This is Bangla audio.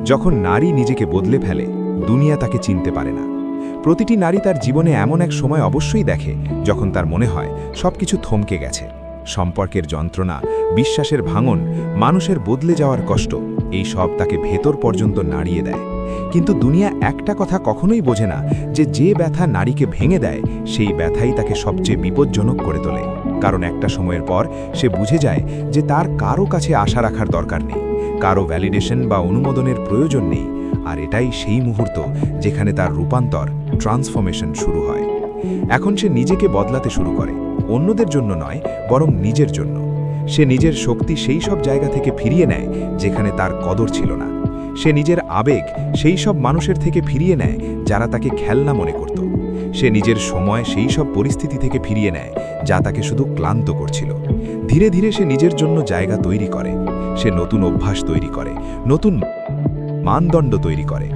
যখন নারী নিজেকে বদলে ফেলে দুনিয়া তাকে চিনতে পারে না। প্রতিটি নারী তার জীবনে এমন এক সময় অবশ্যই দেখে যখন তার মনে হয় সবকিছু থমকে গেছে। সম্পর্কের যন্ত্রণা, বিশ্বাসের ভাঙন, মানুষের বদলে যাওয়ার কষ্ট, এই সব তাকে ভেতর পর্যন্ত নাড়িয়ে দেয়। কিন্তু দুনিয়া একটা কথা কখনোই বোঝে না, যে ব্যথা নারীকে ভেঙে দেয় সেই ব্যথাই তাকে সবচেয়ে বিপজ্জনক করে তোলে। কারণ একটা সময়ের পর সে বুঝে যায় যে তার কারো কাছে আশা রাখার দরকার নেই, কারো ভ্যালিডেশন বা অনুমোদনের প্রয়োজন নেই। আর এটাই সেই মুহূর্ত যেখানে তার রূপান্তর, ট্রান্সফরমেশন শুরু হয়। এখন সে নিজেকে বদলাতে শুরু করে, অন্যদের জন্য নয় বরং নিজের জন্য। সে নিজের শক্তি সেই সব জায়গা থেকে ফিরিয়ে নেয় যেখানে তার কদর ছিল না। সে নিজের আবেগ সেই সব মানুষের থেকে ফিরিয়ে নেয় যারা তাকে খেলনা মনে করত। সে নিজের সময় সেই সব পরিস্থিতি থেকে ফিরিয়ে নেয় যা তাকে শুধু ক্লান্ত করছিল। ধীরে ধীরে সে নিজের জন্য জায়গা তৈরি করে। সে নতুন অভ্যাস তৈরি করে, নতুন মানদণ্ড তৈরি করে।